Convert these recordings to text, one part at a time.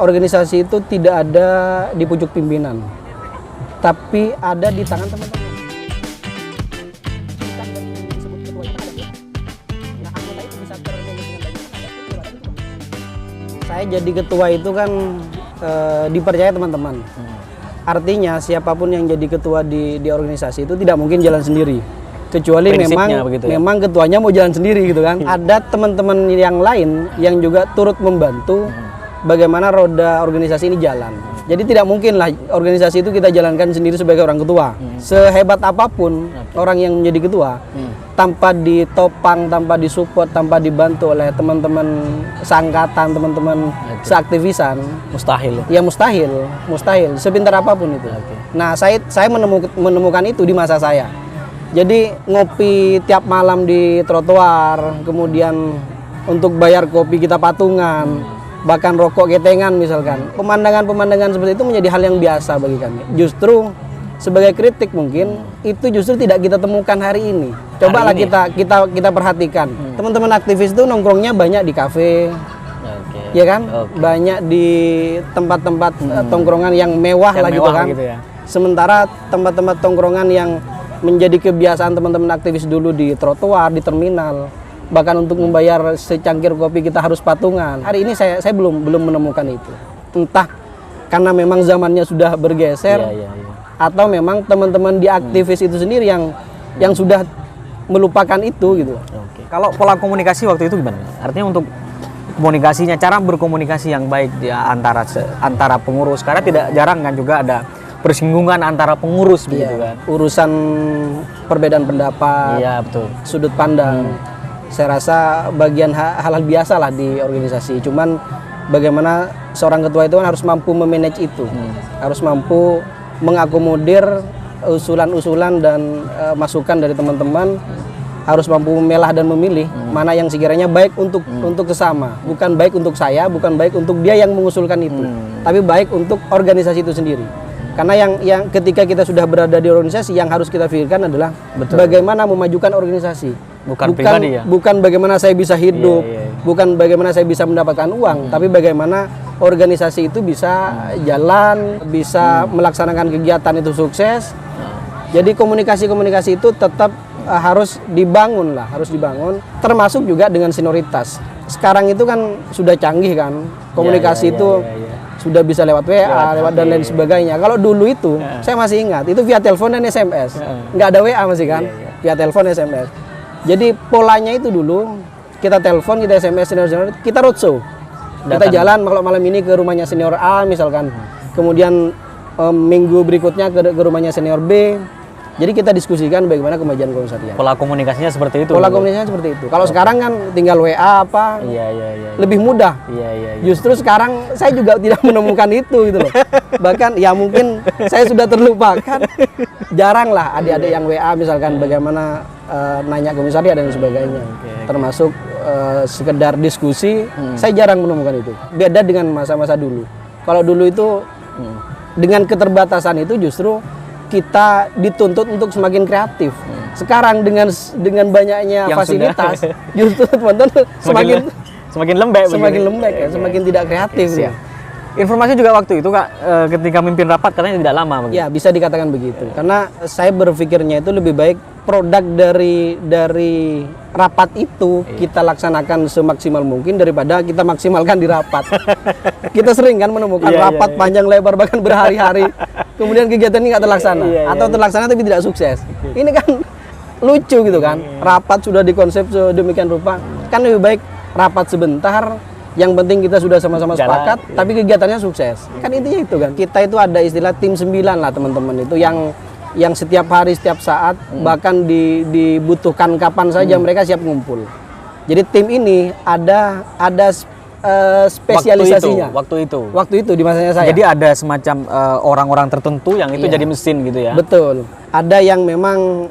organisasi itu tidak ada di pucuk pimpinan, tapi ada di tangan teman-teman. Saya jadi ketua itu kan dipercaya teman-teman. Artinya siapapun yang jadi ketua di organisasi itu tidak mungkin jalan sendiri. Kecuali memang ketuanya mau jalan sendiri gitu kan. Ada teman-teman yang lain yang juga turut membantu bagaimana roda organisasi ini jalan. Jadi tidak mungkin lah organisasi itu kita jalankan sendiri sebagai orang ketua. Sehebat apapun orang yang menjadi ketua, tanpa ditopang, tanpa disupport, tanpa dibantu oleh teman-teman seangkatan, teman-teman seaktivisan, mustahil. Ya mustahil. Sepintar apapun itu. Nah, saya menemukan itu di masa saya. Jadi ngopi tiap malam di trotoar, kemudian untuk bayar kopi kita patungan, bahkan rokok ketengan misalkan. Pemandangan-pemandangan seperti itu menjadi hal yang biasa bagi kami. Justru sebagai kritik mungkin itu justru tidak kita temukan hari ini. Cobalah kita perhatikan. Teman-teman aktivis itu nongkrongnya banyak di kafe. Ya kan? Banyak di tempat-tempat tongkrongan yang mewah lah gitu kan. Gitu ya. Sementara tempat-tempat tongkrongan yang menjadi kebiasaan teman-teman aktivis dulu di trotoar, di terminal, bahkan untuk membayar secangkir kopi kita harus patungan. Hari ini saya belum menemukan itu. Entah karena memang zamannya sudah bergeser, atau memang teman-teman di aktivis itu sendiri yang sudah melupakan itu gitu. Kalau pola komunikasi waktu itu gimana? Artinya untuk komunikasinya, cara berkomunikasi yang baik di antara pengurus, karena tidak jarang kan juga ada persinggungan antara pengurus begitu kan. Urusan perbedaan pendapat, sudut pandang. Saya rasa bagian hal-hal biasa lah di organisasi. Cuman bagaimana seorang ketua itu kan harus mampu memanage itu. Harus mampu mengakomodir usulan-usulan dan masukan dari teman-teman. Harus mampu memilah dan memilih mana yang sekiranya baik untuk sesama. Bukan baik untuk saya, bukan baik untuk dia yang mengusulkan itu. Tapi baik untuk organisasi itu sendiri. Karena yang ketika kita sudah berada di organisasi, yang harus kita pikirkan adalah bagaimana memajukan organisasi. Bukan pribadi ya. Bukan bagaimana saya bisa hidup, bukan bagaimana saya bisa mendapatkan uang, tapi bagaimana organisasi itu bisa jalan, bisa melaksanakan kegiatan itu sukses. Jadi komunikasi itu tetap harus dibangun, termasuk juga dengan senioritas. Sekarang itu kan sudah canggih kan, komunikasi itu sudah bisa lewat WA, lewat dan lain sebagainya. Kalau dulu itu, saya masih ingat, itu via telepon dan SMS. Nggak ada WA masih kan, via telepon dan SMS. Jadi polanya itu dulu, kita telepon, kita SMS senior, kita roadshow. Kita jalan malam ini ke rumahnya senior A misalkan. Kemudian minggu berikutnya ke rumahnya senior B. Jadi kita diskusikan bagaimana kemajuan komisariat. Pola komunikasinya seperti itu. Kalau sekarang kan tinggal WA apa, lebih mudah. Justru sekarang saya juga tidak menemukan itu gitu loh. Bahkan ya mungkin saya sudah terlupakan. Jarang lah adik-adik yang WA misalkan bagaimana nanya komisariat dan sebagainya. Termasuk sekedar diskusi, saya jarang menemukan itu. Beda dengan masa-masa dulu. Kalau dulu itu dengan keterbatasan itu justru kita dituntut untuk semakin kreatif. Sekarang dengan banyaknya yang fasilitas, justru teman-teman semakin lembek, semakin tidak kreatif. Ya. Informasi juga waktu itu Kak, ketika mimpin rapat katanya tidak lama. Ya, bisa dikatakan begitu. Karena saya berpikirnya itu lebih baik produk dari rapat itu kita laksanakan semaksimal mungkin daripada kita maksimalkan di rapat. Kita sering kan menemukan rapat panjang lebar bahkan berhari-hari, kemudian kegiatan ini nggak terlaksana atau terlaksana tapi tidak sukses. Ini kan lucu gitu kan. Rapat sudah dikonsep sedemikian rupa, kan lebih baik rapat sebentar. Yang penting kita sudah sama-sama sepakat, tapi kegiatannya sukses. Kan intinya itu kan. Kita itu ada istilah tim 9 lah teman-teman itu yang setiap hari, setiap saat, bahkan dibutuhkan kapan saja mereka siap ngumpul. Jadi tim ini ada spesialisasinya. Waktu itu di masanya saya. Jadi ada semacam orang-orang tertentu yang itu jadi mesin gitu ya. Betul. Ada yang memang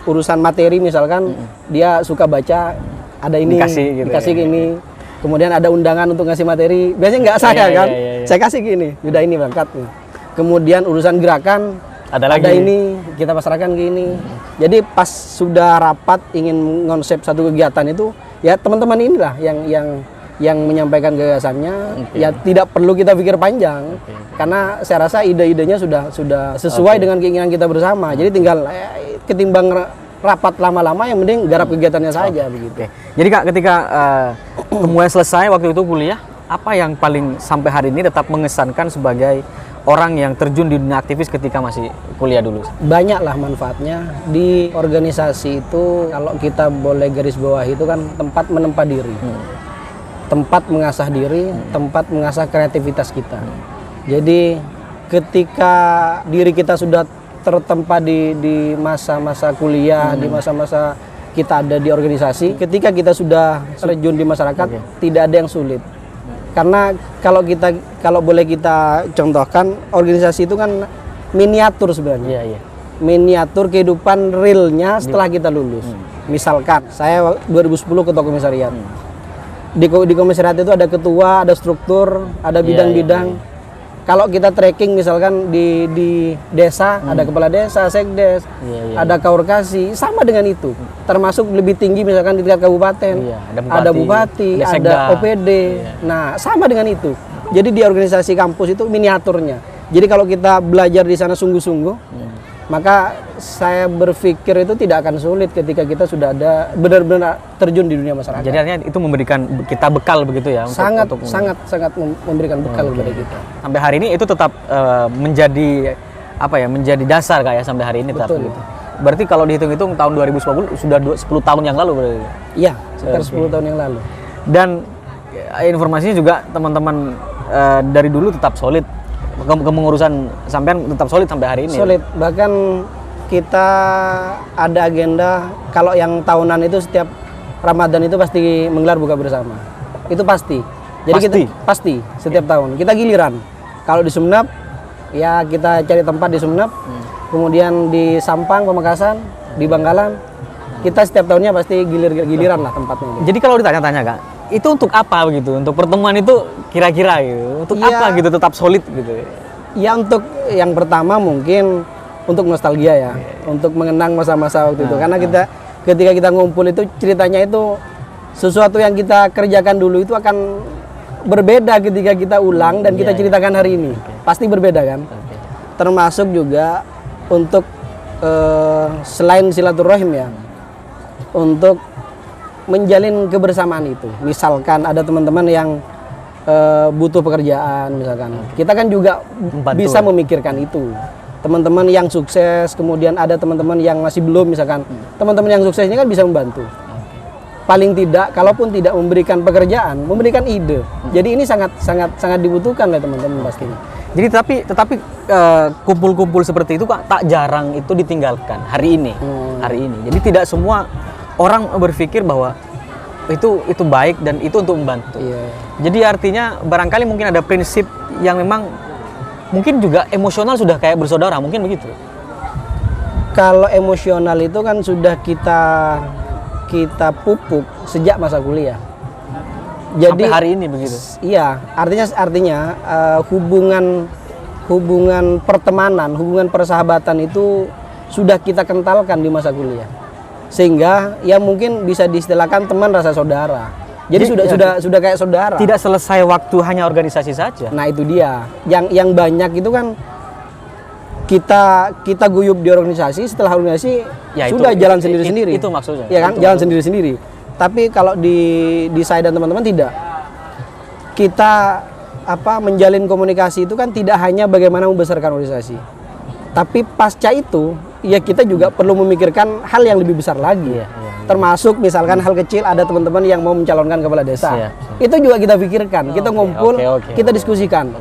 urusan materi misalkan dia suka baca. Ada ini dikasih gini, kemudian ada undangan untuk ngasih materi, biasanya nggak saya kan, saya kasih gini, udah ini berangkat nih. Kemudian urusan gerakan ada ini kita pasrahkan gini. Jadi pas sudah rapat ingin ngonsep satu kegiatan itu, ya teman-teman inilah yang yang menyampaikan gagasannya, ya tidak perlu kita pikir panjang, karena saya rasa ide-idenya sudah sesuai dengan keinginan kita bersama. Jadi tinggal ketimbang rapat lama-lama, yang penting garap kegiatannya saja begitu. Jadi Kak, ketika kemudian selesai waktu itu kuliah, apa yang paling sampai hari ini tetap mengesankan sebagai orang yang terjun di dunia aktivis ketika masih kuliah dulu? Banyaklah manfaatnya di organisasi itu. Kalau kita boleh garis bawah itu kan tempat menempa diri, tempat mengasah diri, tempat mengasah kreativitas kita. Jadi ketika diri kita sudah tertempa di masa-masa kuliah, di masa-masa kita ada di organisasi, ketika kita sudah terjun di masyarakat, tidak ada yang sulit. Karena kalau boleh kita contohkan, organisasi itu kan miniatur sebenarnya. Miniatur kehidupan realnya setelah kita lulus. Misalkan saya 2010 ketua komisariat. Di komisariat itu ada ketua, ada struktur, ada bidang-bidang. Kalau kita tracking misalkan di desa, ada kepala desa, sekdes, ada kaurkasi, sama dengan itu. Termasuk lebih tinggi misalkan di tingkat kabupaten, ada bupati, ada OPD. Nah, sama dengan itu. Jadi di organisasi kampus itu miniaturnya. Jadi kalau kita belajar di sana sungguh-sungguh, maka saya berpikir itu tidak akan sulit ketika kita sudah ada benar-benar terjun di dunia masyarakat. Jadi artinya itu memberikan kita bekal begitu ya? Sangat memberikan bekal kepada kita. Sampai hari ini itu tetap menjadi menjadi dasar kayak sampai hari ini. Betul. Gitu. Berarti kalau dihitung-hitung tahun 2010 sudah 10 tahun yang lalu berarti? Iya, sekitar 10 tahun yang lalu. Dan informasinya juga teman-teman dari dulu tetap solid. Kepengurusan sampean tetap solid sampai hari ini. Solid. Bahkan kita ada agenda, kalau yang tahunan itu setiap Ramadan itu pasti menggelar buka bersama. Itu pasti. Jadi pasti setiap tahun. Kita giliran. Kalau di Sumeneb, ya kita cari tempat di Sumeneb. Kemudian di Sampang, Pamekasan, di Bangkalan, kita setiap tahunnya pasti giliran lah tempatnya. Jadi kalau ditanya-tanya Kak, itu untuk apa begitu? Untuk pertemuan itu kira-kira gitu? Untuk apa gitu tetap solid gitu? Ya untuk yang pertama mungkin untuk nostalgia ya, untuk mengenang masa-masa waktu itu. Karena ketika kita ngumpul itu ceritanya itu sesuatu yang kita kerjakan dulu itu akan berbeda ketika kita ulang dan kita ceritakan hari ini. Pasti berbeda kan? Termasuk juga untuk selain silaturahim ya, untuk menjalin kebersamaan itu. Misalkan ada teman-teman yang butuh pekerjaan misalkan, kita kan juga bisa memikirkan itu. Teman-teman yang sukses, kemudian ada teman-teman yang masih belum misalkan, teman-teman yang sukses ini kan bisa membantu. Paling tidak, kalaupun tidak memberikan pekerjaan, memberikan ide. Jadi ini sangat dibutuhkan oleh teman-teman pastinya. Jadi tetapi kumpul-kumpul seperti itu Kak tak jarang itu ditinggalkan hari ini. Jadi tidak semua orang berpikir bahwa itu baik dan itu untuk membantu. Jadi artinya barangkali mungkin ada prinsip yang memang mungkin juga emosional sudah kayak bersaudara, mungkin begitu. Kalau emosional itu kan sudah kita pupuk sejak masa kuliah. Jadi sampai hari ini begitu. Iya, artinya hubungan pertemanan, hubungan persahabatan itu sudah kita kentalkan di masa kuliah. Sehingga ya mungkin bisa diistilahkan teman rasa saudara. Jadi sudah kayak saudara. Tidak selesai waktu hanya organisasi saja. Nah, itu dia. Yang banyak itu kan kita guyup di organisasi, setelah organisasi ya, sudah jalan sendiri-sendiri. Itu maksudnya. Ya kan, jalan sendiri-sendiri. Tapi kalau di saya dan teman-teman tidak. Kita menjalin komunikasi itu kan tidak hanya bagaimana membesarkan organisasi. Tapi pasca itu ya kita juga perlu memikirkan hal yang lebih besar lagi. Termasuk misalkan hal kecil, ada teman-teman yang mau mencalonkan kepala desa. Itu juga kita pikirkan. Kita ngumpul, kita diskusikan.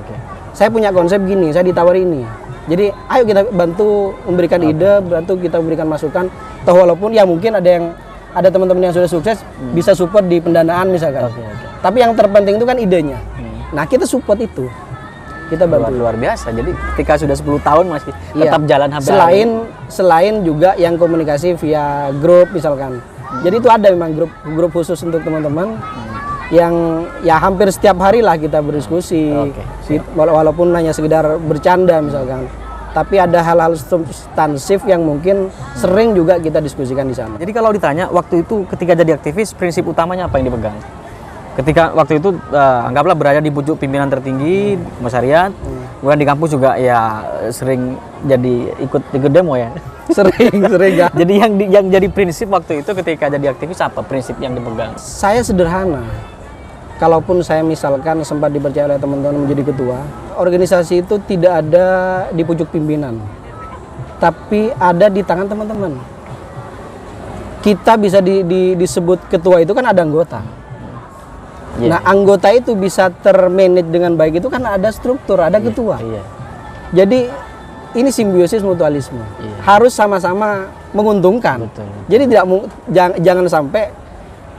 Saya punya konsep gini, saya ditawari ini. Jadi ayo kita bantu memberikan ide, bantu kita memberikan masukan. Toh walaupun ya mungkin ada teman-teman yang sudah sukses bisa support di pendanaan misalkan. Tapi yang terpenting itu kan idenya. Nah, kita support itu. Kita bantu. Luar biasa. Jadi ketika sudah 10 tahun masih tetap jalan sampai selain juga yang komunikasi via grup misalkan. Jadi itu ada memang grup khusus untuk teman-teman yang ya hampir setiap hari lah kita berdiskusi. Walaupun hanya sekedar bercanda misalkan. Tapi ada hal-hal substansif yang mungkin sering juga kita diskusikan di sana. Jadi kalau ditanya waktu itu ketika jadi aktivis, prinsip utamanya apa yang dipegang? Ketika waktu itu anggaplah berada di pucuk pimpinan tertinggi Komisariat, kemudian di kampus juga ya sering jadi ikut demo ya. Sering ya. Jadi yang jadi prinsip waktu itu ketika jadi aktivis apa prinsip yang dipegang? Saya sederhana. Kalaupun saya misalkan sempat dipercaya oleh teman-teman menjadi ketua, organisasi itu tidak ada di pucuk pimpinan, tapi ada di tangan teman-teman. Kita bisa disebut ketua itu kan ada anggota. Yeah. Nah, anggota itu bisa termanage dengan baik itu kan ada struktur, ada ketua. Yeah. Jadi ini simbiosis mutualisme. Yeah. Harus sama-sama menguntungkan. Betul. Jadi jangan sampai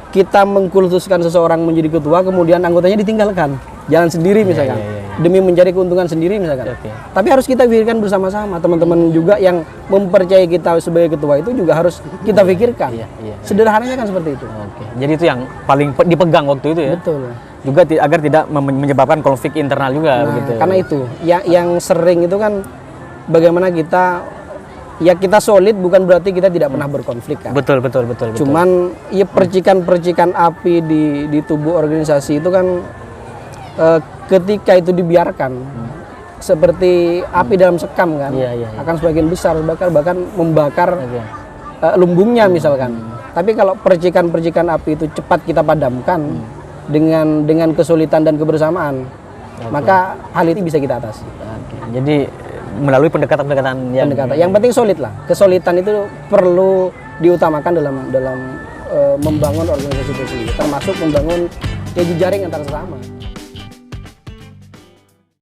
kita mengkultuskan seseorang menjadi ketua kemudian anggotanya ditinggalkan jalan sendiri misalkan demi mencari keuntungan sendiri misalkan. Okay. Tapi harus kita pikirkan bersama-sama, teman-teman juga yang mempercayai kita sebagai ketua itu juga harus kita pikirkan. Sederhananya kan seperti itu. Okay. Jadi itu yang paling dipegang waktu itu ya. Betul. Juga agar tidak menyebabkan konflik internal juga gitu. Karena itu yang sering itu kan bagaimana kita solid bukan berarti kita tidak pernah berkonflik kan. Betul. Cuman ya percikan-percikan api di tubuh organisasi itu kan ketika itu dibiarkan seperti api dalam sekam kan, akan sebagian besar bahkan membakar lumbungnya misalkan. Tapi kalau percikan-percikan api itu cepat kita padamkan dengan kesulitan dan kebersamaan, maka hal itu bisa kita atasi. Jadi melalui pendekatan-pendekatan yang penting solid lah. Kesolidan itu perlu diutamakan dalam membangun organisasi itu sendiri, termasuk membangun jejaring antar sesama.